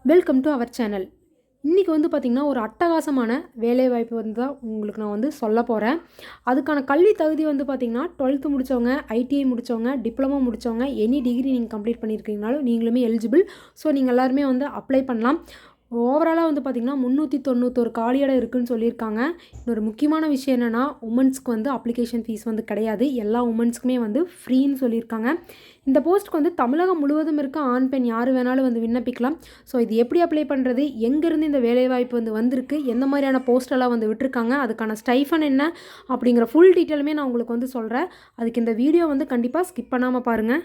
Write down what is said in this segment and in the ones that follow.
Welcome to our channel. இன்றைக்கி வந்து பார்த்திங்கன்னா ஒரு அட்டகாசமான வேலைவாய்ப்பு வந்து தான் உங்களுக்கு நான் வந்து சொல்ல போகிறேன். அதுக்கான கல்வி தகுதி வந்து பார்த்திங்கன்னா 12th முடித்தவங்க, ஐடிஐ முடித்தவங்க, டிப்ளமோ முடித்தவங்க, எனி டிகிரி நீங்கள் கம்ப்ளீட் பண்ணியிருக்கீங்கனாலும் நீங்களுமே எலிஜிபிள். ஸோ நீங்கள் எல்லாருமே வந்து அப்ளை பண்ணலாம். ஓவராலாக வந்து பார்த்திங்கன்னா 391 காலியிடம் இருக்குதுன்னு சொல்லியிருக்காங்க. இன்னொரு முக்கியமான விஷயம் என்னென்னா, உமன்ஸ்க்கு வந்து அப்ளிகேஷன் ஃபீஸ் வந்து கிடையாது. எல்லா உமன்ஸ்க்குமே வந்து ஃப்ரீன்னு சொல்லியிருக்காங்க. இந்த போஸ்ட்டுக்கு வந்து தமிழகம் முழுவதும் இருக்க ஆண் பெண் யார் வேணாலும் வந்து விண்ணப்பிக்கலாம். ஸோ இது எப்படி அப்ளை பண்ணுறது, எங்கேருந்து இந்த வேலைவாய்ப்பு வந்து வந்திருக்கு, எந்த மாதிரியான போஸ்டெல்லாம் வந்து விட்டுருக்காங்க, அதுக்கான ஸ்டைஃபன் என்ன அப்படிங்கிற ஃபுல் டீட்டெயிலுமே நான் உங்களுக்கு வந்து சொல்கிறேன். அதுக்கு இந்த வீடியோ வந்து கண்டிப்பாக ஸ்கிப் பண்ணாமல் பாருங்கள்.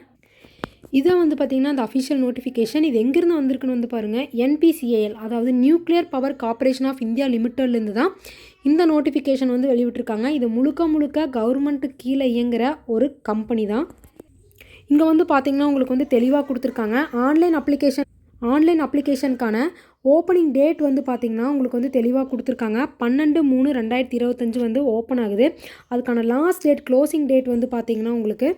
இதை வந்து பார்த்திங்கன்னா அந்த அஃபிஷியல் நோட்டிஃபிகேஷன் இது எங்கேருந்து வந்திருக்குன்னு வந்து பாருங்கள். NPCIL அதாவது nuclear power corporation of India லிமிட்டட்லேருந்து தான் இந்த நோட்டிஃபிகேஷன் வந்து வெளியிட்டிருக்காங்க. இது முழுக்க கவர்மெண்ட்டுக்கு கீழே இயங்குகிற ஒரு கம்பெனி தான். இங்கே வந்து பார்த்திங்கன்னா உங்களுக்கு வந்து தெளிவாக கொடுத்துருக்காங்க. ஆன்லைன் அப்ளிகேஷனுக்கான ஓப்பனிங் டேட் வந்து பார்த்திங்கன்னா உங்களுக்கு வந்து தெளிவாக கொடுத்துருக்காங்க. 12/3/2025 வந்து ஓப்பன் ஆகுது. அதுக்கான லாஸ்ட் டேட் க்ளோசிங் டேட் வந்து பார்த்திங்கன்னா உங்களுக்கு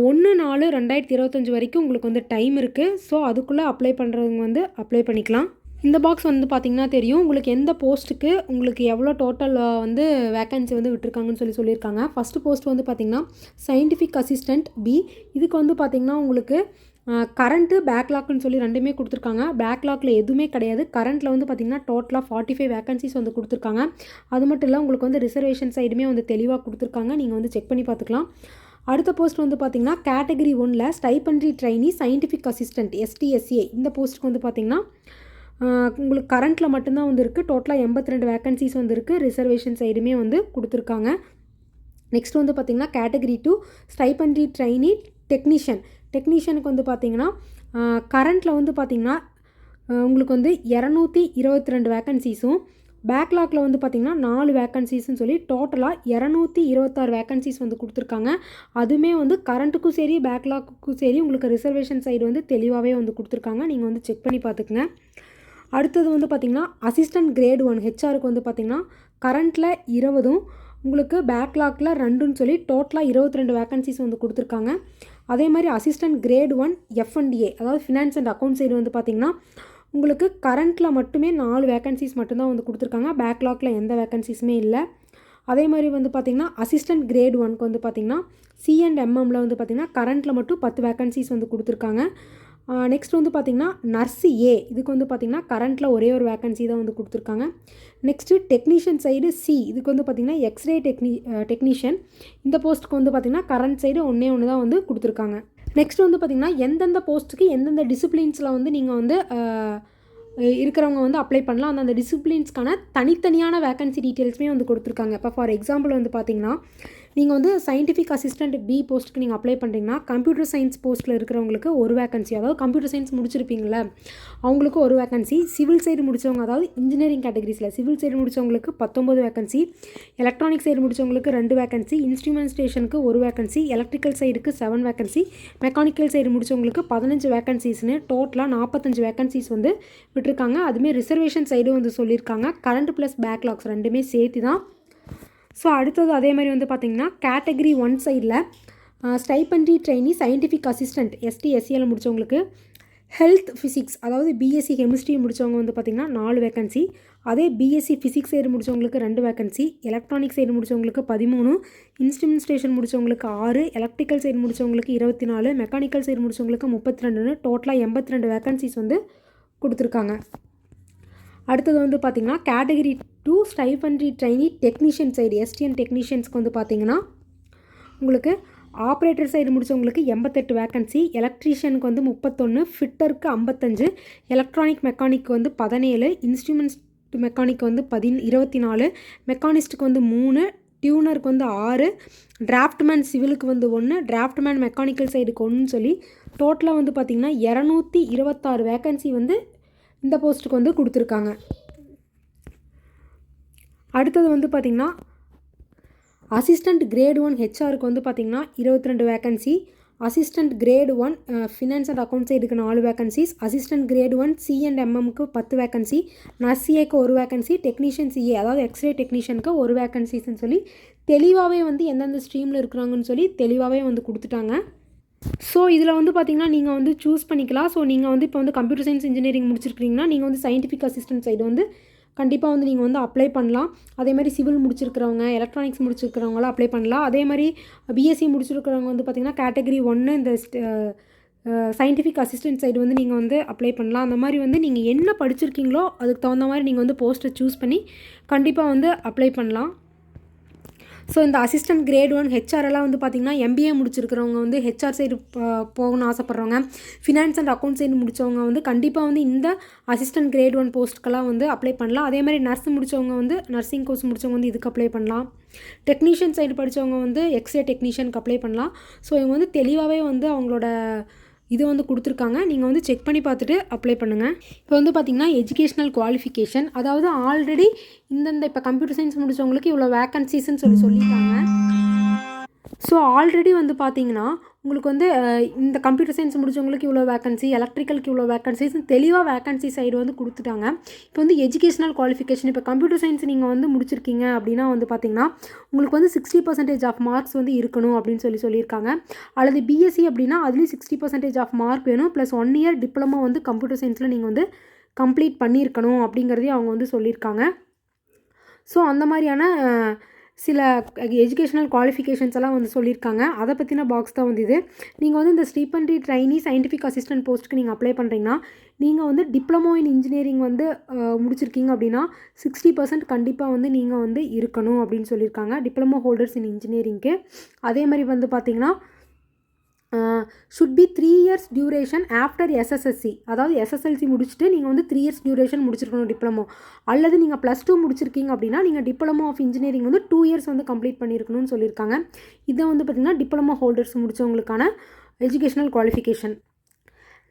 1/4/2025 வரைக்கும் உங்களுக்கு வந்து டைம் இருக்குது. ஸோ அதுக்குள்ளே அப்ளை பண்ணுறவங்க வந்து அப்ளை பண்ணிக்கலாம். இந்த பாக்ஸ் வந்து பார்த்திங்கன்னா தெரியும் உங்களுக்கு எந்த போஸ்ட்டுக்கு உங்களுக்கு எவ்வளோ டோட்டல் வந்து வேக்கன்சி வந்து விட்டுருக்காங்கன்னு சொல்லியிருக்காங்க. ஃபஸ்ட்டு போஸ்ட் வந்து பார்த்திங்கன்னா சயின்டிஃபிக் அசிஸ்டண்ட் பி. இதுக்கு வந்து பார்த்திங்கன்னா உங்களுக்கு கரண்ட்டு பேக்லாக்னு சொல்லி ரெண்டுமே கொடுத்துருக்காங்க. பேக்லாக்ல எதுவுமே கிடையாது. கரண்ட்டில் வந்து பார்த்திங்கன்னா டோட்டலாக 45 வேக்கன்சிஸ் வந்து கொடுத்துருக்காங்க. அது மட்டும் இல்லை உங்களுக்கு வந்து ரிசர்வேஷன் சைடுமே வந்து தெளிவாக கொடுத்துருக்காங்க. நீங்கள் வந்து செக் பண்ணி பார்த்துக்கலாம். அடுத்த போஸ்ட் வந்து பார்த்திங்கன்னா கேட்டகரி 1ல் ஸ்டைபன்ட்ரி ட்ரைனி சயின்டிஃபிக் அசிஸ்டண்ட் STSA. இந்த போஸ்ட்டுக்கு வந்து பார்த்திங்கன்னா உங்களுக்கு கரண்ட்டில் மட்டும்தான் வந்து இருக்குது. டோட்டலாக 82 வேக்கன்சிஸ் வந்து இருக்குது. ரிசர்வேஷன் சைடுமே வந்து கொடுத்துருக்காங்க. நெக்ஸ்ட் வந்து பார்த்திங்கன்னா கேட்டகரி 2 ஸ்டைபன்ட்ரி ட்ரைனி டெக்னீஷியனுக்கு வந்து பார்த்திங்கன்னா கரண்ட்டில் வந்து பார்த்திங்கன்னா உங்களுக்கு வந்து 222 வேக்கன்சிஸும் பேக்லாக்ல வந்து பார்த்திங்கன்னா 4 வேக்கன்சிஸ்ன்னு சொல்லி டோட்டலாக 226 வேக்கன்சிஸ் வந்து கொடுத்துருக்காங்க. அதுவுமே வந்து கரண்ட்டுக்கும் சரி பேக்லாக்குக்கும் சரி உங்களுக்கு ரிசர்வேஷன் சைடு வந்து தெளிவாகவே வந்து கொடுத்துருக்காங்க. நீங்கள் வந்து செக் பண்ணி பார்த்துக்குங்க. அடுத்தது வந்து பார்த்திங்கன்னா அசிஸ்டன்ட் கிரேட் 1 ஹெச்ஆருக்கு வந்து பார்த்திங்கன்னா கரண்ட்டில் 20 உங்களுக்கு பேக்லாக்ல 2ன்னு சொல்லி டோட்டலாக 22 வேக்கன்சிஸ் வந்து கொடுத்துருக்காங்க. அதே மாதிரி அசிஸ்டன்ட் கிரேட் 1 F&A அதாவது ஃபினான்ஸ் அண்ட் அக்கௌண்ட் சைடு வந்து பார்த்திங்கன்னா உங்களுக்கு கரண்ட்டில் மட்டுமே 4 வேக்கன்சிஸ் மட்டும்தான் வந்து கொடுத்துருக்காங்க. பேக்லாக்ல எந்த வேக்கன்சிஸுமே இல்லை. அதே மாதிரி வந்து பார்த்திங்கன்னா அசிஸ்டன்ட் கிரேட் 1க்கு வந்து பார்த்திங்கன்னா C&MMல வந்து பார்த்திங்கன்னா கரண்ட்டில் மட்டும் 10 வேக்கன்சிஸ் வந்து கொடுத்துருக்காங்க. நெக்ஸ்ட் வந்து பார்த்திங்கன்னா நர்ஸு A இதுக்கு வந்து பார்த்திங்கன்னா கரண்ட்டில் ஒரே ஒரு வேக்கன்சி தான் வந்து கொடுத்துருக்காங்க. நெக்ஸ்ட்டு டெக்னீஷியன் சைடு C இதுக்கு வந்து பார்த்திங்கன்னா எக்ஸ்ரே டெக்னீஷியன். இந்த போஸ்ட்டுக்கு வந்து பார்த்திங்கன்னா கரண்ட் சைடு ஒன்று தான் வந்து கொடுத்துருக்காங்க. நெக்ஸ்ட் வந்து பார்த்திங்கன்னா எந்தெந்த போஸ்ட்டுக்கு எந்தெந்த டிசிப்ளின்ஸில் வந்து நீங்கள் வந்து இருக்கிறவங்க வந்து அப்ளை பண்ணலாம். அந்தந்த டிசிப்ளின்ஸ்க்கான தனித்தனியான வேக்கன்சி டீட்டெயில்ஸுமே வந்து கொடுத்துருக்காங்க. இப்போ ஃபார் எக்ஸாம்பிள் வந்து பார்த்திங்கன்னா நீங்கள் வந்து சயின்டிஃபிக் அசிஸ்டண்ட் B போஸ்ட்டுக்கு நீங்கள் அப்ளை பண்ணுறீங்கன்னா கம்ப்யூட்டர் சயின்ஸ் போஸ்ட்டில் இருக்கிறவங்களுக்கு ஒரு வேக்கன்சி, அதாவது கம்ப்யூட்டர் சயின்ஸ் முடிச்சிருப்பீங்களே அவங்களுக்கு ஒரு வேக்கன்சி. சிவில் சைடு முடித்தவங்க அதாவது இன்ஜினியரிங் கேட்டகரிஸில் சிவில் சைடு முடித்தவங்களுக்கு 19 வேக்கன்சி, எலக்ட்ரானிக் சைடு முடித்தவங்களுக்கு 2 வேக்கன்சி, இன்ஸ்ட்ருமெண்ட் ஸ்டேஷனுக்கு ஒரு வேக்கன்சி, எலக்ட்ரிக்கல் சைடுக்கு 7 வேக்கன்சி, மெக்கானிக்கல் சைடு முடித்தவங்களுக்கு 15 வேக்கன்சிஸ்னு டோட்டலாக 45 வேக்கன்சிஸ் வந்து விட்டுருக்காங்க. அதுமாரி ரிசர்வேஷன் சைடும் வந்து சொல்லியிருக்காங்க. கரண்ட் ப்ளஸ் பேக்லாக்ஸ் ரெண்டுமே சேர்த்து தான். ஸோ அடுத்தது அதே மாதிரி வந்து பார்த்திங்கன்னா கேட்டகரி 1 சைடில் ஸ்டைபன்ட்ரி ட்ரைனி சயின்டிஃபிக் அசிஸ்டண்ட் STSAல முடித்தவங்களுக்கு ஹெல்த் ஃபிசிக்ஸ் அதாவது BSc கெமிஸ்ட்ரி முடித்தவங்க வந்து பார்த்திங்கன்னா 4 வேக்கன்சி, அதே BSc ஃபிசிக்ஸ் சைடு முடித்தவங்களுக்கு 2 வேக்கன்சி, எலக்ட்ரானிக் சைடு முடித்தவங்களுக்கு 13, இன்ஸ்ட்ருமெண்ட் ஸ்டேஷன் முடித்தவங்களுக்கு 6, எலக்ட்ரிக்கல் சைடு முடித்தவங்களுக்கு 24, மெக்கானிக்கல் சைடு முடித்தவங்களுக்கு 32ன்னு டோட்டலாக 82 வேக்கன்சிஸ் வந்து கொடுத்துருக்காங்க. அடுத்தது வந்து பார்த்திங்கன்னா category 2 stipendiary trainee technician side STN டெக்னீஷியன்ஸ்க்கு வந்து பார்த்திங்கன்னா உங்களுக்கு ஆப்ரேட்டர் சைடு முடித்தவங்களுக்கு 88 வேக்கன்சி, எலக்ட்ரீஷியனுக்கு வந்து 31, ஃபிட்டருக்கு 55, எலக்ட்ரானிக் மெக்கானிக் வந்து 17, இன்ஸ்ட்ருமெண்ட்ஸ் மெக்கானிக் வந்து 24, மெக்கானிஸ்ட்டுக்கு வந்து 3, டியூனருக்கு வந்து 6, டிராஃப்ட்மேன் சிவிலுக்கு வந்து 1, டிராஃப்ட்மேன் மெக்கானிக்கல் சைடுக்கு 1ன்னு சொல்லி டோட்டலாக வந்து பார்த்திங்கன்னா 226 வேக்கன்சி வந்து இந்த போஸ்ட்டுக்கு வந்து கொடுத்துருக்காங்க. அடுத்தது வந்து பார்த்திங்கன்னா அசிஸ்டண்ட் கிரேட் 1 ஹெச்ஆருக்கு வந்து பார்த்திங்கன்னா 22 vacancy, assistant grade 1 finance and account சைடுக்கு 4 வேக்கன்சிஸ், அசிஸ்டண்ட் கிரேட் 1 C&MMக்கு 10 வேக்கன்சி, நர்ஸிஏக்கு ஒரு வேக்கன்சி, டெக்னீஷியன் CA அதாவது எக்ஸ்ரே டெக்னீஷியனுக்கு ஒரு வேக்கன்சிஸ்ன்னு சொல்லி தெளிவாகவே வந்து எந்தெந்த ஸ்ட்ரீமில் இருக்கிறாங்கன்னு சொல்லி தெளிவாகவே வந்து கொடுத்துட்டாங்க. ஸோ இதில் வந்து பார்த்திங்கன்னா நீங்கள் வந்து சூஸ் பண்ணிக்கலாம். ஸோ நீங்கள் வந்து இப்போ வந்து கம்ப்யூட்டர் சயின்ஸ் இன்ஜினியரிங் முடிச்சிருக்கிறீங்கன்னா நீங்கள் வந்து சயின்டிஃபிக் அசிஸ்டன்ட் சைடு வந்து கண்டிப்பாக வந்து நீங்கள் வந்து அப்ளை பண்ணலாம். அதே மாதிரி சிவில் முடிச்சிருக்கிறவங்க, எலக்ட்ரானிக்ஸ் முடிச்சிருக்கிறவங்களாம் அப்ளை பண்ணலாம். அதே மாதிரி பிஎஸ்சி முடிச்சிருக்கிறவங்க வந்து பார்த்திங்கன்னா கேட்டகரி 1 இந்த சயின்டிஃபிக் அசிஸ்டன்ட் சைடு வந்து நீங்கள் வந்து அப்ளை பண்ணலாம். அந்த மாதிரி வந்து நீங்கள் என்ன படிச்சிருக்கீங்களோ அதுக்கு தகுந்த மாதிரி நீங்கள் வந்து போஸ்ட்டை சூஸ் பண்ணி கண்டிப்பாக வந்து அப்ளை பண்ணலாம். ஸோ இந்த அசிஸ்டன்ட் கிரேட் 1 ஹெச்ஆர்எல்லாம் வந்து பார்த்திங்கன்னா எம்பிஏ முடிச்சிருக்கிறவங்க வந்து ஹெச்ஆர் சைடு போகணும்னு ஆசைப்பட்றவங்க, ஃபினான்ஸ் அண்ட் அக்கௌண்ட் சைடு முடித்தவங்க வந்து கண்டிப்பாக வந்து இந்த அசிஸ்டன்ட் கிரேட் 1 போஸ்ட்டுக்கெல்லாம் வந்து அப்ளை பண்ணலாம். அதே மாதிரி நர்ஸ் முடித்தவங்க வந்து நர்சிங் கோர்ஸ் முடித்தவங்க வந்து இதுக்கு அப்ளை பண்ணலாம். டெக்னீஷியன் சைடு படித்தவங்க வந்து எக்ஸ்ரே டெக்னீஷியனுக்கு அப்ளை பண்ணலாம். ஸோ இவங்க வந்து தெளிவாகவே வந்து அவங்களோட இது வந்து கொடுத்துருக்காங்க. நீங்கள் வந்து செக் பண்ணி பார்த்துட்டு அப்ளை பண்ணுங்கள். இப்போ வந்து பார்த்திங்கன்னா எஜுகேஷ்னல் குவாலிஃபிகேஷன், அதாவது ஆல்ரெடி இந்தந்த இப்போ கம்ப்யூட்டர் சயின்ஸ் முடித்தவங்களுக்கு இவ்வளோ வேக்கன்சிஸ்ன்னு சொல்லிட்டாங்க. ஸோ ஆல்ரெடி வந்து பார்த்திங்கன்னா உங்களுக்கு வந்து இந்த கம்ப்யூட்டர் சயின்ஸ் முடித்தவங்களுக்கு இவ்வளோ வேக்கன்சி, எலக்ட்ரிக்கலுக்கு இவ்வளோ வேக்கன்சிஸ் தெளிவாக வேக்கன்சி சைடு வந்து கொடுத்துட்டாங்க. இப்போ வந்து எஜுகேஷ்னல் குவாலிஃபிகேஷன், இப்போ கம்ப்யூட்டர் சயின்ஸ் நீங்கள் வந்து முடிச்சிருக்கீங்க அப்படின்னா வந்து பார்த்திங்கன்னா உங்களுக்கு வந்து 60% ஆஃப் மார்க்ஸ் வந்து இருக்கணும் அப்படின்னு சொல்லியிருக்காங்க. அல்லது பிஎஸ்சி அப்படின்னா அதுலேயும் 60% ஆஃப் மார்க் வேணும். ப்ளஸ் 1 இயர் டிப்ளமோ வந்து கம்ப்யூட்டர் சயின்ஸில் நீங்கள் வந்து கம்ப்ளீட் பண்ணியிருக்கணும் அப்படிங்கிறதையும் அவங்க வந்து சொல்லியிருக்காங்க. ஸோ அந்த மாதிரியான சில எஜுகேஷ்னல் குவாலிஃபிகேஷன்ஸ் எல்லாம் வந்து சொல்லியிருக்காங்க. அதை பற்றின பாக்ஸ் தான் வந்து இது. நீங்கள் வந்து இந்த ஸ்டீபன்ட்ரி ட்ரைனி சயின்டிஃபிக் அசிஸ்டன்ட் போஸ்ட்டுக்கு நீங்கள் அப்ளை பண்ணுறீங்கன்னா நீங்கள் வந்து டிப்ளமோ இன் இன்ஜினியரிங் வந்து முடிச்சிருக்கீங்க அப்படின்னா 60% கண்டிப்பாக வந்து நீங்கள் வந்து இருக்கணும் அப்படின்னு சொல்லியிருக்காங்க டிப்ளமோ ஹோல்டர்ஸ் இன் இன்ஜினியரிங்க்கு. அதே மாதிரி வந்து பார்த்திங்கன்னா should be 3 years duration after SSLC, அதாவது எஸ்எஸ்எல்சி முடிச்சுட்டு நீங்கள் வந்து 3 இயர்ஸ் டியூரேஷன் முடிச்சிருக்கணும் டிப்ளமோ. அல்லது நீங்கள் +2 முடிச்சிருக்கீங்க அப்படின்னா நீங்கள் டிப்ளமோ ஆஃப் இன்ஜினியரிங் வந்து 2 இயர்ஸ் வந்து கம்ப்ளீட் பண்ணியிருக்கணும்னு சொல்லியிருக்காங்க. இதை வந்து பார்த்திங்கன்னா டிப்ளமோ ஹோல்டர்ஸ் முடித்தவங்களுக்கான எஜுகேஷ்னல் குவாலிஃபிகேஷன்.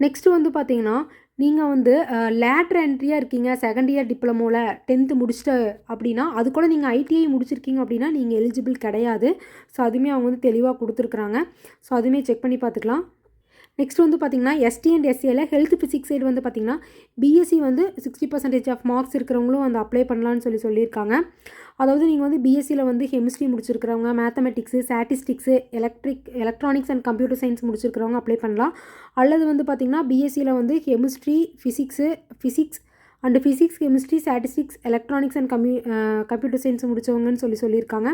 நெக்ஸ்ட்டு வந்து பார்த்திங்கன்னா நீங்கள் வந்து லேட்ரு என்ட்ரியாக இருக்கீங்க, செகண்ட் இயர் டிப்ளமோவில் 10th முடிச்சுட்டு அப்படின்னா அது கூட நீங்கள் ஐடிஐ முடிச்சிருக்கீங்க அப்படின்னா நீங்கள் எலிஜிபிள் கிடையாது. ஸோ அதுவுமே அவங்க வந்து தெளிவாக கொடுத்துருக்குறாங்க. ஸோ அதுவுமே செக் பண்ணி பார்த்துக்கலாம். நெக்ஸ்ட் வந்து பார்த்திங்கன்னா எஸ்டி அண்ட் எஸ்சியில் ஹெல்த் ஃபிசிக்ஸ் சைடு வந்து பார்த்திங்கன்னா பிஎஸ்சி வந்து 60% ஆஃப் மார்க்ஸ் இருக்கிறவங்களும் வந்து அப்ளை பண்ணலான்னு சொல்லியிருக்காங்க. அதாவது நீங்கள் வந்து பிஎஸ்சியில் வந்து கெமிஸ்ட்ரி முடிச்சிருக்கிறவங்க, mathematics, statistics, electronics and computer science முடிச்சிருக்கிறவங்க அப்ளை பண்ணலாம். அல்லது வந்து பார்த்திங்கன்னா பிஎஸ்சியில் வந்து chemistry, physics and physics, chemistry, statistics, electronics and computer science முடித்தவங்கன்னு சொல்லியிருக்காங்க.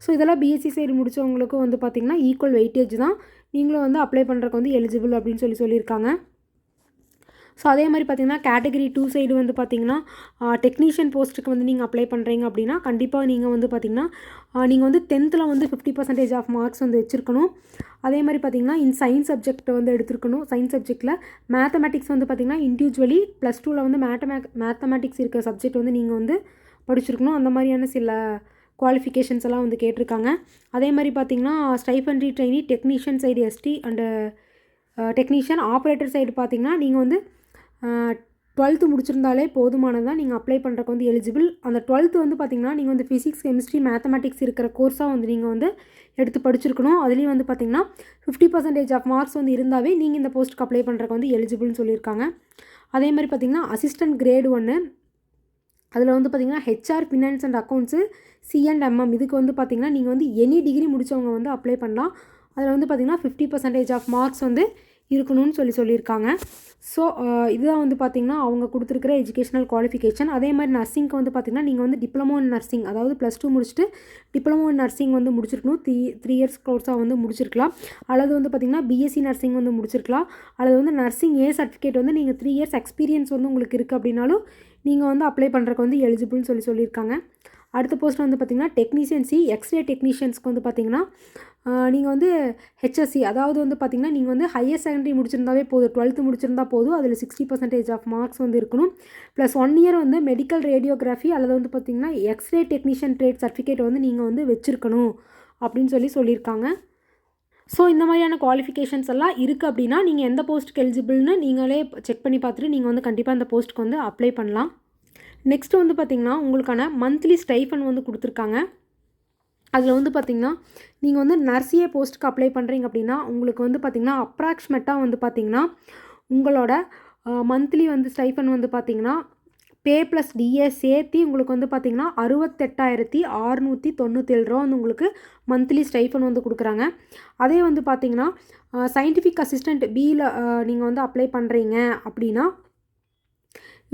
ஸோ இதெல்லாம் பிஎஸ்சி சைடு முடித்தவங்களுக்கும் வந்து பார்த்திங்கன்னா ஈக்குவல் வெயிட்டேஜ் தான். நீங்களும் வந்து அப்ளை பண்ணுறதுக்கு வந்து எலிஜிபிள் அப்படின்னு சொல்லியிருக்காங்க. ஸோ அதே மாதிரி பார்த்திங்கன்னா கேட்டகரி 2 சைடு வந்து பார்த்திங்கன்னா டெக்னீஷியன் போஸ்ட்டுக்கு வந்து நீங்கள் அப்ளை பண்ணுறீங்க அப்படின்னா கண்டிப்பாக நீங்கள் வந்து பார்த்திங்கன்னா நீங்கள் வந்து 10th வந்து 50% ஆஃப் மார்க்ஸ் வந்து வச்சுருக்கணும். அதே மாதிரி பார்த்திங்கன்னா சயின்ஸ் சப்ஜெக்ட் வந்து எடுத்துருக்கணும். சயின்ஸ் சப்ஜெக்டில் மேத்தமெட்டிக்ஸ் வந்து பார்த்திங்கன்னா இண்டிவிஜுவலி +2 வந்து மேத்தமெட்டிக்ஸ் இருக்கிற சப்ஜெக்ட் வந்து நீங்கள் வந்து படிச்சிருக்கணும். அந்த மாதிரியான சில குவாலிஃபிகேஷன்ஸ் எல்லாம் வந்து கேட்டிருக்காங்க. அதே மாதிரி பார்த்திங்கன்னா stipendiary trainee technician side ST and technician operator side பார்த்திங்கன்னா நீங்கள் வந்து 12th முடிச்சிருந்தாலே போதுமானது தான் நீங்கள் அப்ளை பண்ணுறக்கு வந்து எலிஜிபிள். அந்த 12th வந்து பார்த்திங்கன்னா நீங்கள் வந்து ஃபிசிக்ஸ், கெமிஸ்ட்ரி, மேத்தமெட்டிக்ஸ் இருக்கிற கோர்ஸாக வந்து நீங்கள் வந்து எடுத்து படிச்சிருக்கணும். அதுலேயும் வந்து பார்த்திங்கன்னா 50% ஆஃப் மார்க்ஸ் வந்து இருந்தாவே நீங்கள் இந்த போஸ்ட்டுக்கு அப்ளை பண்ணுறக்கு வந்து எலிஜிபிள்னு சொல்லியிருக்காங்க. அதே மாதிரி பார்த்திங்கன்னா அசிஸ்டன்ட் கிரேட் 1 அதில் வந்து பார்த்திங்கன்னா HR, finance and accounts, C&MM இதுக்கு வந்து பார்த்திங்கன்னா நீங்கள் வந்து எனி டிகிரி முடித்தவங்க வந்து அப்ளை பண்ணலாம். அதில் வந்து பார்த்திங்கன்னா 50% ஆஃப் மார்க்ஸ் வந்து இருக்கணும்னு சொல்லியிருக்காங்க. ஸோ இதுதான் வந்து பார்த்திங்கன்னா அவங்க கொடுத்துருக்கிற எஜுகேஷ்னல் குவாலிஃபிகேஷன். அதே மாதிரி நர்சிங்க்கு வந்து பார்த்திங்கன்னா நீங்கள் வந்து டிப்ளமோ இன் நர்சிங், அதாவது +2 முடிச்சுட்டு டிப்ளமோ இன் நர்சிங் வந்து முடிச்சிருக்கணும். 3 இயர்ஸ் கோர்ஸாக வந்து முடிச்சிருக்கலாம். அல்லது வந்து பார்த்திங்கன்னா பிஎஸ்சி நர்சிங் வந்து முடிச்சிருக்கலாம். அல்லது வந்து நர்சிங் சர்டிஃபிகேட் வந்து நீங்கள் 3 இயர்ஸ் எக்ஸ்பீரியன்ஸ் வந்து உங்களுக்கு இருக்குது அப்படின்னாலும் நீங்கள் வந்து அப்ளை பண்ணுறக்கு வந்து எலிஜிபிள்னு சொல்லியிருக்காங்க. அடுத்த போஸ்ட் வந்து பார்த்திங்கன்னா டெக்னீஷியன்சி எக்ஸ்ரே டெக்னீஷியன்ஸ்க்கு வந்து பார்த்திங்கன்னா நீங்கள் வந்து ஹெச்எஸ்சி, அதாவது வந்து பார்த்திங்கன்னா நீங்கள் வந்து ஹையர் செகண்டரி முடிச்சிருந்தாவே போதும், 12th முடிச்சிருந்தா போதும். அதில் 60% ஆஃப் மார்க்ஸ் வந்து இருக்கணும். ப்ளஸ் 1 இயர் வந்து மெடிக்கல் ரேடியோகிராஃபி அல்லது வந்து பார்த்திங்கன்னா எக்ஸ்ரே டெக்னீஷியன் ட்ரேட் சர்டிஃபிகேட் வந்து நீங்கள் வந்து வச்சுருக்கணும் அப்படின்னு சொல்லியிருக்காங்க. ஸோ இந்த மாதிரியான குவாலிஃபிகேஷன்ஸ் எல்லாம் இருக்குது அப்படின்னா நீங்கள் எந்த போஸ்ட்டுக்கு எலிஜிபிள்னு நீங்களே செக் பண்ணி பார்த்துட்டு நீங்கள் வந்து கண்டிப்பாக அந்த போஸ்ட்டுக்கு வந்து அப்ளை பண்ணலாம். நெக்ஸ்ட்டு வந்து பார்த்திங்கன்னா உங்களுக்கான மந்த்லி ஸ்டைஃபன் வந்து கொடுத்துருக்காங்க. அதில் வந்து பார்த்திங்கன்னா நீங்கள் வந்து நர்சிஏ போஸ்ட்டுக்கு அப்ளை பண்ணுறீங்க அப்படின்னா உங்களுக்கு வந்து பார்த்திங்கன்னா அப்ராக்சிமேட்டாக வந்து பார்த்திங்கன்னா உங்களோட மந்த்லி வந்து ஸ்டைஃபன் வந்து பார்த்திங்கன்னா பே ப்ளஸ் டிஏ சேர்த்து உங்களுக்கு வந்து பார்த்திங்கன்னா 68,697 ரூபா வந்து உங்களுக்கு மந்த்லி ஸ்டைஃபன் வந்து கொடுக்குறாங்க. அதே வந்து பார்த்திங்கன்னா சயின்டிஃபிக் அசிஸ்டண்ட் பியில் நீங்கள் வந்து அப்ளை பண்ணுறீங்க அப்படின்னா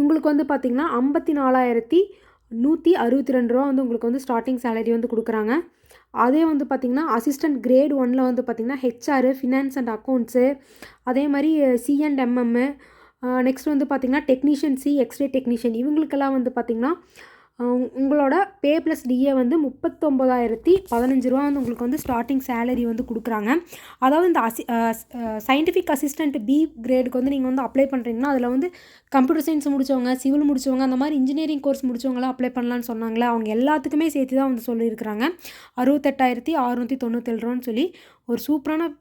உங்களுக்கு வந்து பார்த்திங்கன்னா 54,162 ரூபா வந்து உங்களுக்கு வந்து ஸ்டார்டிங் சேலரி வந்து கொடுக்குறாங்க. அதே வந்து பார்த்திங்கன்னா அசிஸ்டன்ட் கிரேட் 1ல் வந்து பார்த்திங்கன்னா ஹெச்ஆர், ஃபினான்ஸ் அண்ட் அக்கௌண்ட்ஸு, அதே மாதிரி சிஎன்எம்எம்மு, நெக்ஸ்ட் வந்து பார்த்திங்கன்னா டெக்னீஷியன் சி, எக்ஸ்ரே டெக்னீஷியன், இவங்களுக்கெல்லாம் வந்து பார்த்திங்கன்னா உங்களோட பே ப்ளஸ் டிஏ வந்து 39,015 ரூபா வந்து உங்களுக்கு வந்து ஸ்டார்டிங் சேலரி வந்து கொடுக்குறாங்க. அதாவது இந்த சயின்டிஃபிக் அசிஸ்டண்ட் பி கிரேடுக்கு வந்து நீங்கள் வந்து அப்ளை பண்ணுறீங்கன்னா அதில் வந்து கம்ப்யூட்டர் சயின்ஸ் முடித்தவங்க, சிவில் முடித்தவங்க, அந்த மாதிரி இன்ஜினியரிங் கோர்ஸ் முடித்தவங்களாம் அப்ளை பண்ணலான்னு சொன்னாங்களே, அவங்க எல்லாத்துக்குமே சேர்த்து தான் வந்து சொல்லியிருக்கிறாங்க. 68,697 ரூபான்னு சொல்லி ஒரு சூப்பரான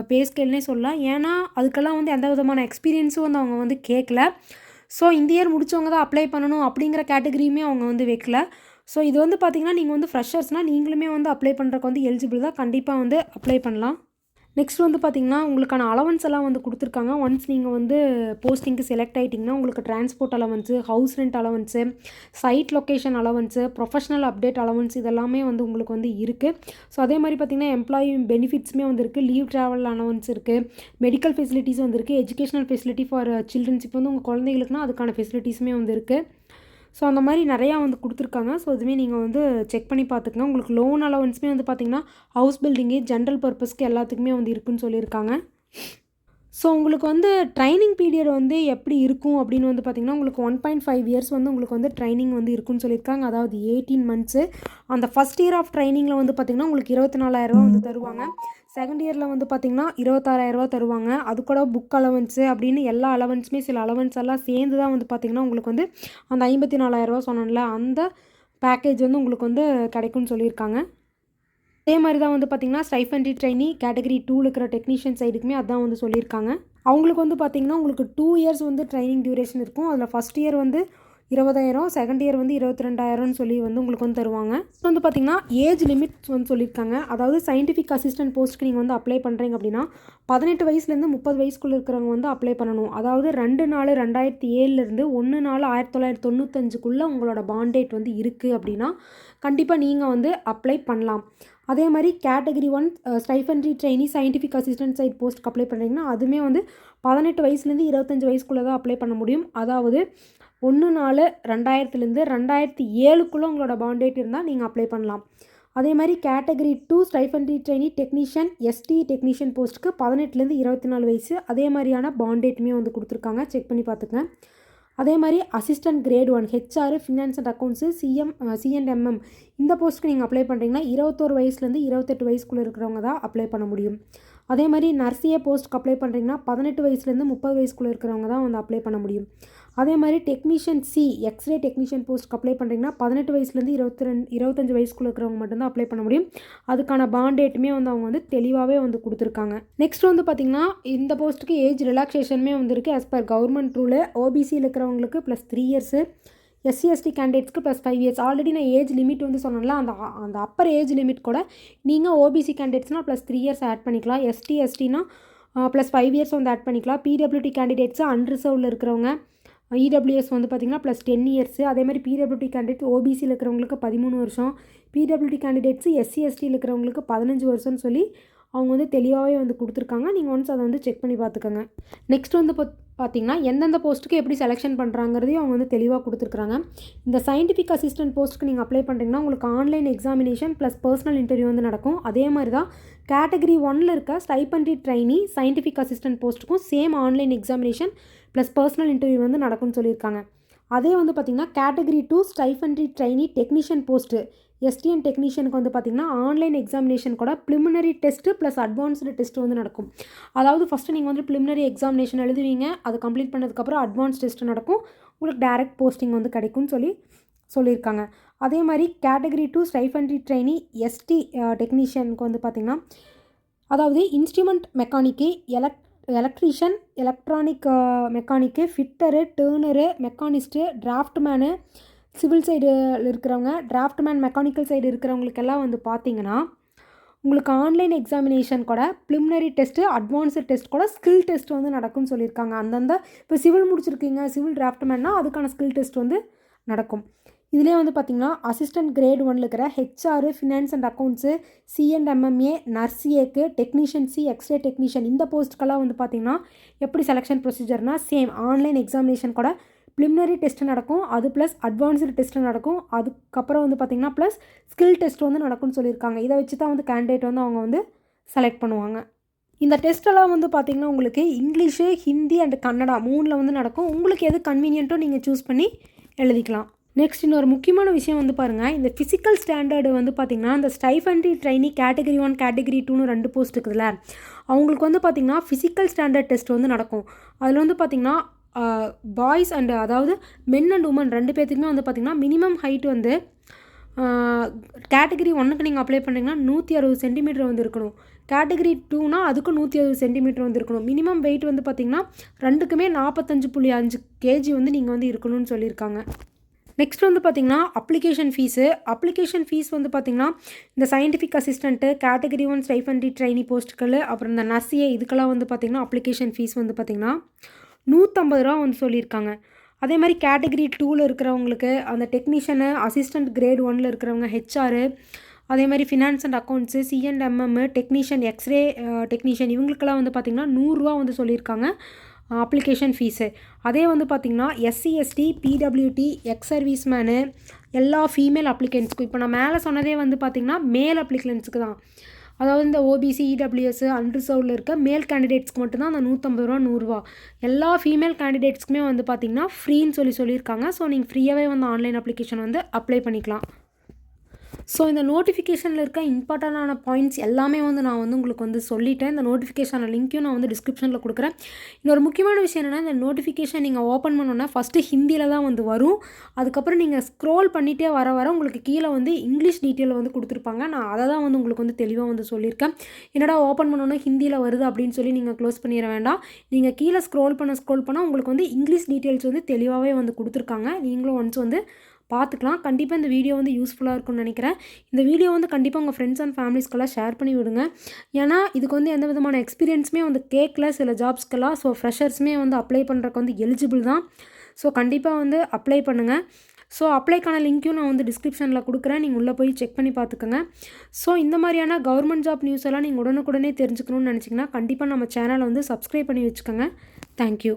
பே ஸ்கேல்னே சொல்லலாம். ஏன்னா அதுக்கெல்லாம் வந்து எந்த விதமான எக்ஸ்பீரியன்ஸும் வந்து அவங்க வந்து கேட்கல. ஸோ இந்த இயர் முடித்தவங்க தான் அப்ளை பண்ணணும் அப்படிங்கிற கேட்டகரியுமே அவங்க வந்து வைக்கல. ஸோ இது வந்து பார்த்திங்கன்னா நீங்கள் வந்து ஃப்ரெஷர்ஸ்னால் நீங்களுமே வந்து அப்ளை பண்ணுறக்கு வந்து எலிஜிபிள் தான், கண்டிப்பாக வந்து அப்ளை பண்ணலாம். நெக்ஸ்ட் வந்து பார்த்திங்கன்னா உங்களுக்கான அலவன்ஸ் எல்லாம் வந்து கொடுத்துருக்காங்க. ஒன்ஸ் நீங்கள் வந்து போஸ்டிங்க்கு செலக்ட் ஆகிட்டிங்கன்னா உங்களுக்கு transport allowance, house rent allowance, site location allowance, professional update allowance, இதெல்லாமே வந்து உங்களுக்கு வந்து இருக்குது. ஸோ அதே மாதிரி பார்த்திங்கன்னா எம்ப்ளாயி பெனிஃபிட்ஸுமே வந்து இருக்குது, லீவ் ட்ராவல் அலவன்ஸ் இருக்குது, மெடிக்கல் ஃபெசிலிட்டிஸ் வந்து இருக்குது, எஜுகேஷனல் ஃபெசிலிட்டி ஃபார் சில்ட்ரன்ஸ், இப்போ வந்து உங்கள் குழந்தைகளுக்குனா அதுக்கான ஃபெசிலிட்டிஸுமே வந்து இருக்குது. ஸோ அந்த மாதிரி நிறையா வந்து கொடுத்துருக்காங்க. ஸோ இதுவுமே நீங்கள் வந்து செக் பண்ணி பார்த்துக்கங்க. உங்களுக்கு லோன் அலவன்ஸுமே வந்து பார்த்திங்கன்னா ஹவுஸ் பில்டிங்கு, ஜென்ரல் பர்பஸ்க்கு எல்லாத்துக்குமே வந்து இருக்குதுன்னு சொல்லியிருக்காங்க. ஸோ உங்களுக்கு வந்து ட்ரைனிங் பீரியட் வந்து எப்படி இருக்கும் அப்படின்னு வந்து பார்த்திங்கன்னா உங்களுக்கு 1.5 இயர்ஸ் வந்து உங்களுக்கு வந்து ட்ரைனிங் வந்து இருக்குன்னு சொல்லியிருக்காங்க. அதாவது 18 மந்த்ஸு. அந்த ஃபஸ்ட் இயர் ஆஃப் ட்ரைனிங்கில் வந்து பார்த்திங்கன்னா உங்களுக்கு 24,000 ரூபா வந்து தருவாங்க. செகண்ட் இயரில் வந்து பார்த்திங்கன்னா 26,000 ரூபா தருவாங்க. அது கூட புக் அலவன்ஸு அப்படின்னு எல்லா அலவன்ஸுமே, சில அலவன்ஸ் எல்லாம் சேர்ந்து தான் வந்து பார்த்திங்கன்னா உங்களுக்கு வந்து அந்த 54,000 ரூபா சொன்னோம்ல, அந்த பேக்கேஜ் வந்து உங்களுக்கு வந்து கிடைக்கும்னு சொல்லியிருக்காங்க. அதே மாதிரி தான் வந்து பார்த்திங்கன்னா ஸ்டைஃபண்ட்ரி ட்ரெயினி கேட்டகரி 2ல் இருக்கிற டெக்னீஷியன் சைடுக்குமே அதான் வந்து சொல்லியிருக்காங்க. அவங்களுக்கு வந்து பார்த்திங்கன்னா உங்களுக்கு 2 இயர்ஸ் வந்து ட்ரைனிங் டியூரேஷன் இருக்கும். அதில் ஃபஸ்ட் இயர் வந்து 20,000, செகண்ட் இயர் வந்து 22,000ன்னு சொல்லி வந்து உங்களுக்கு வந்து தருவாங்க. வந்து பார்த்திங்கன்னா ஏஜ் லிமிட்ஸ் வந்து சொல்லியிருக்காங்க. அதாவது சயின்டிஃபிக் அசிஸ்டன்ட் போஸ்ட்டுக்கு நீங்கள் வந்து அப்ளை பண்ணுறீங்க அப்படின்னா 18 வயசுலேருந்து 30 வயசுக்குள்ளே இருக்கிறவங்க வந்து அப்ளை பண்ணணும். அதாவது 2/4/2007 1995க்குள்ளே உங்களோட பாண்ட் டேட் வந்து இருக்குது அப்படின்னா கண்டிப்பாக நீங்கள் வந்து அப்ளை பண்ணலாம். அதே மாதிரி category 1 stipendiary trainee scientific assistant side போஸ்ட்டுக்கு அப்ளை பண்ணுறீங்கன்னா அதுவுமே வந்து 18 வயசுலேருந்து 25 வயசுக்குள்ளே தான் அப்ளை பண்ண முடியும். அதாவது 1/4/2000 2007க்குள்ளே உங்களோட பாண்ட் டேட் இருந்தால் நீங்கள் அப்ளை பண்ணலாம். அதே மாதிரி category 2 stipendiary trainee technician ST technician போஸ்ட்டுக்கு 18லேருந்து 24 வயசு. அதே மாதிரியான பாண்ட் டேட்டுமே வந்து கொடுத்துருக்காங்க, செக் பண்ணி பார்த்துக்கங்க. அதே மாதிரி assistant grade 1 HR, finance and accounts, CNMM இந்த போஸ்ட்டுக்கு நீங்கள் அப்ளை பண்ணுறீங்கன்னா 21 வயசுலேருந்து 28 வயசுக்குள்ளே இருக்கிறவங்க தான் அப்ளை பண்ண முடியும். அதே மாதிரி நர்சிஏ போஸ்ட்டுக்கு அப்ளை பண்ணுறீங்கன்னா 18 வயசுலேருந்து 30 வயசுக்குள்ளே இருக்கிறவங்க தான் வந்து அப்ளை பண்ண முடியும். அதே மாதிரி டெக்னீஷியன் சி, எக்ஸ்ரே டெக்னீஷியன் போஸ்ட்டுக்கு அப்ளை பண்ணுறீங்கன்னா 18 வயசுலேருந்து 25 வயசுக்குள்ளே இருக்கிறவங்க மட்டும்தான் அப்ளை பண்ண முடியும். அதுக்கான பாண்ட் டேட்டுமே வந்து அவங்க வந்து தெளிவாகவே வந்து கொடுத்துருக்காங்க. நெக்ஸ்ட் வந்து பார்த்திங்கன்னா இந்த போஸ்ட்டுக்கு ஏஜ் ரிலாக்ஸேஷனுமே வந்துருக்கு. ஆஸ் பர் கவர்மெண்ட் ரூலு ஓபிசியில் இருக்கிறவங்களுக்கு +3 இயர்ஸு, எஸ்சி எஸ்டி கேண்டிடேட்ஸ்க்கு +5 இயர்ஸ். ஆல்ரெடி நான் ஏஜ் லிமிட் வந்து சொன்னேன்ல, அந்த அப்பர் ஏஜ் லிமிட் கூட நீங்கள் ஓபிசி கேண்டிடேட்ஸ்னால் +3 இயர்ஸ் ஆட் பண்ணிக்கலாம். எஸ்டினா +5 இயர்ஸ் வந்து ஆட் பண்ணிக்கலாம். பிடபிள்யூடி கேண்டிடேட்ஸு அன்ரிசர்வ்டில் இருக்கிறவங்க, இடபிள்யூஎஸ் வந்து பார்த்திங்கன்னா +10 இயர்ஸு. அதே மாதிரி பிடபிள்யூடி கேண்டிடேட் ஓபிசியில் இருக்கிறவங்களுக்கு 13 வருஷம், பிடபிள்யூடி கேண்டிடேட்ஸு எஸ்சி எஸ்டியில் இருக்கிறவங்களுக்கு 15 வருஷம்னு சொல்லி அவங்க வந்து தெளிவாகவே வந்து கொடுத்துருக்காங்க. நீங்கள் ஒன்ஸ் அதை வந்து செக் பண்ணி பார்த்துக்கோங்க. நெக்ஸ்ட் வந்து பார்த்திங்கன்னா எந்தெந்த போஸ்ட்டுக்கு எப்படி செலெக்ஷன் பண்ணுறாங்கிறதையும் அவங்க வந்து தெளிவாக கொடுத்துருக்காங்க. இந்த சயின்டிஃபிக் அசிஸ்டன்ட் போஸ்ட்டுக்கு நீங்கள் அப்ளை பண்ணுறீங்கன்னா உங்களுக்கு online examination plus personal interview வந்து நடக்கும். அதே மாதிரி தான் கேட்டகரி 1ல் இருக்க ஸ்டைஃபண்ட்ரி ட்ரெயினி சயின்டிஃபிக் அசிஸ்டன்ட் போஸ்ட்டுக்கும் same online examination plus personal interview வந்து நடக்கும்னு சொல்லியிருக்காங்க. அதே வந்து பார்த்திங்கன்னா category 2 stipendiary trainee technician post STN டெக்னீஷியனுக்கு வந்து பார்த்திங்கன்னா ஆன்லைன் எக்ஸாமினேஷன் கூட preliminary test plus advanced test வந்து நடக்கும். அதாவது ஃபஸ்ட்டு நீங்கள் வந்து ப்ரிலிமினரி எக்ஸாமினேஷன் எழுதுவீங்க, அதை கம்ப்ளீட் பண்ணதுக்கப்புறம் அட்வான்ஸ் டெஸ்ட்டு நடக்கும், உங்களுக்கு டேரெக்ட் போஸ்டிங் வந்து கிடைக்கும்னு சொல்லியிருக்காங்க. அதே மாதிரி கேட்டகரி 2 ஸ்டைஃபண்ட்ரி ட்ரெயினி எஸ்டி டெக்னீஷியனுக்கு வந்து பார்த்திங்கன்னா அதாவது instrument mechanic, electrician, electronic mechanic, fitter, turner, machinist, draftsman, civil சைடில் இருக்கிறவங்க, டிராஃப்ட்மேன் மெக்கானிக்கல் சைடு இருக்கிறவங்களுக்கெல்லாம் வந்து பார்த்திங்கன்னா உங்களுக்கு ஆன்லைன் எக்ஸாமினேஷன் கூட ப்ரிலிமினரி டெஸ்ட்டு, அட்வான்ஸ்டு டெஸ்ட் கூட ஸ்கில் டெஸ்ட் வந்து நடக்கும்னு சொல்லியிருக்காங்க. அந்தந்த இப்போ சிவில் முடிச்சிருக்கீங்க, சிவில் டிராஃப்ட்மேன்னா அதுக்கான ஸ்கில் டெஸ்ட் வந்து நடக்கும். இதிலே வந்து பார்த்திங்கன்னா அசிஸ்டன்ட் கிரேட் 1ல் இருக்கிற HR, finance and accounts, CNMMA, நர்சிஏக்கு, டெக்னீஷியன் சி, எக்ஸ்ரே டெக்னீஷியன் இந்த போஸ்ட்டுக்கெல்லாம் வந்து பார்த்திங்கன்னா எப்படி செலெக்ஷன் ப்ரொசீஜர்னால் சேம் ஆன்லைன் எக்ஸாமினேஷன் கூட ப்ரிலிமினரி டெஸ்ட்டு நடக்கும், அது ப்ளஸ் அட்வான்ஸ்டு டெஸ்ட்டு நடக்கும், அதுக்கப்புறம் வந்து பார்த்திங்கன்னா ப்ளஸ் ஸ்கில் டெஸ்ட் வந்து நடக்கும்னு சொல்லியிருக்காங்க. இதை வச்சு தான் வந்து கேண்டிடேட் வந்து அவங்க வந்து செலக்ட் பண்ணுவாங்க. இந்த டெஸ்ட்டெல்லாம் வந்து பார்த்திங்கன்னா உங்களுக்கு இங்கிலீஷு, ஹிந்தி அண்ட் கன்னடா 3ல் வந்து நடக்கும். உங்களுக்கு எது கன்வீனியன்ட்டோ நீங்கள் சூஸ் பண்ணி எழுதிக்கலாம். நெக்ஸ்ட் இன்னொரு முக்கியமான விஷயம் வந்து பாருங்கள், இந்த ஃபிசிக்கல் ஸ்டாண்டர்டு வந்து பார்த்திங்கன்னா இந்த ஸ்டைஃபண்ட்ரி ட்ரைனி கேட்டகரி 1 கேட்டகரி 2ன்னு 2 போஸ்ட் இருக்குதுல்ல, அவங்களுக்கு வந்து பார்த்திங்கன்னா ஃபிசிக்கல் ஸ்டாண்டர்ட் டெஸ்ட் வந்து நடக்கும். அதில் வந்து பார்த்திங்கன்னா பாய்ஸ் அண்ட் அதாவது மென் அண்ட் உமன் 2 பேர்த்துக்குமே வந்து பார்த்திங்கன்னா மினிமம் ஹைட் வந்து கேட்டகரி 1க்கு நீங்கள் அப்ளை பண்ணுறீங்கன்னா 160 சென்டிமீட்டர் வந்து இருக்கணும். கேட்டகரி 2னா அதுக்கும் 160 சென்டிமீட்டர் வந்து இருக்கணும். மினிமம் வெயிட் வந்து பார்த்திங்கன்னா 2க்குமே 45.5 kg வந்து நீங்கள் வந்து இருக்கணும்னு சொல்லியிருக்காங்க. நெக்ஸ்ட் வந்து பார்த்திங்கன்னா அப்ளிகேஷன் ஃபீஸ் வந்து பார்த்திங்கன்னா இந்த சயின்டிஃபிக் அசிஸ்டண்ட்டு, கேட்டகரி 1 ஸ்டைஃபண்ட்ரி ட்ரைனி போஸ்ட்டுகள், அப்புறம் இந்த நர்சிஏ இதுக்கெல்லாம் வந்து பார்த்திங்கன்னா அப்ளிகேஷன் ஃபீஸ் வந்து பார்த்திங்கன்னா ₹150 வந்து சொல்லியிருக்காங்க. அதே மாதிரி கேட்டகரி 2ல் இருக்கிறவங்களுக்கு அந்த டெக்னீஷியனு, அசிஸ்டன்ட் கிரேட் 1ல் இருக்கிறவங்க ஹெச்ஆர், அதே மாதிரி finance and accounts, CNMM, technician, X-ray technician இவங்களுக்கெல்லாம் வந்து பார்த்திங்கன்னா ₹100 வந்து சொல்லியிருக்காங்க அப்ளிகேஷன் ஃபீஸு. அதே வந்து பார்த்திங்கன்னா SC, ST, PWD, ex service men எல்லா ஃபீமேல் அப்ளிகன்ஸ்க்கும், இப்போ நான் மேலே சொன்னதே வந்து பார்த்திங்கன்னா மேல் அப்ளிகன்ஸுக்கு தான். அதாவது இந்த ஓபிசி, இடபிள்யூஎஸ், அன்ரிசர்வ்டில் இருக்க மேல் கேண்டிடேட்ஸ்க்கு மட்டும்தான் அந்த ₹150 ₹100. எல்லா ஃபீமேல் கேண்டிடேட்ஸ்க்குமே வந்து பார்த்திங்கன்னா ஃப்ரீன்னு சொல்லியிருக்காங்க. ஸோ நீங்கள் ஃப்ரீயாகவே வந்து ஆன்லைன் அப்ளிகேஷன் வந்து அப்ளை பண்ணிக்கலாம். ஸோ இந்த நோட்டிஃபிகேஷனில் இருக்க இம்பார்ட்டண்டான பாயிண்ட்ஸ் எல்லாமே வந்து நான் வந்து உங்களுக்கு வந்து சொல்லிட்டேன். இந்த நோட்டிஃபிகேஷன் லிங்க்கையும் நான் வந்து டிஸ்கிரிப்ஷனில் கொடுக்குறேன். இன்னொரு முக்கியமான விஷயம் என்னென்னா, இந்த நோட்டிஃபிகேஷன் நீங்கள் ஓப்பன் பண்ணோன்னா ஃபஸ்ட்டு ஹிந்தியில் தான் வந்து வரும். அதுக்கப்புறம் நீங்கள் ஸ்க்ரோல் பண்ணிகிட்டே வர உங்களுக்கு கீழே வந்து இங்கிலீஷ் டீட்டெயில் வந்து கொடுத்துருப்பாங்க. நான் அதை தான் வந்து உங்களுக்கு வந்து தெளிவாக வந்து சொல்லியிருக்கேன். என்னடா ஓப்பன் பண்ணோன்னா ஹிந்தியில் வருது அப்படின்னு சொல்லி நீங்கள் க்ளோஸ் பண்ணிட வேண்டாம். நீங்கள் கீழே ஸ்க்ரோல் பண்ண உங்களுக்கு வந்து இங்கிலீஷ் டீட்டெயில்ஸ் வந்து தெளிவாகவே வந்து கொடுத்துருக்காங்க. நீங்களும் ஒன்ஸ் வந்து பார்த்துக்கலாம். கண்டிப்பாக இந்த வீடியோ வந்து யூஸ்ஃபுல்லாக இருக்கும்னு நினைக்கிறேன். இந்த வீடியோ வந்து கண்டிப்பாக உங்கள் ஃப்ரெண்ட்ஸ் அண்ட் ஃபேமிலிஸ்க்கெல்லாம் ஷேர் பண்ணி விடுங்க. ஏன்னா இதுக்கு வந்து எந்த விதமான எக்ஸ்பீரியன்ஸுமே வந்து கேட்கல சில ஜாப்ஸ்க்கெல்லாம். ஸோ ஃப்ரெஷர்ஸுமே வந்து அப்ளை பண்ணுறக்கு வந்து எலிஜிபிள் தான். ஸோ கண்டிப்பாக வந்து அப்ளை பண்ணுங்கள். ஸோ அப்ளைக்கான லிங்க்கையும் நான் வந்து டிஸ்கிரிப்ஷனில் கொடுக்குறேன். நீங்கள் உள்ளே போய் செக் பண்ணி பார்த்துக்கோங்க. ஸோ இந்த மாதிரியான கவர்மெண்ட் ஜாப் நியூஸ் எல்லாம் நீங்கள் உடனுக்குடனே தெரிஞ்சுக்கணும்னு நினச்சிங்கன்னா கண்டிப்பாக நம்ம சேனலை வந்து சப்ஸ்கிரைப் பண்ணி வச்சுக்கோங்க. தேங்க்யூ.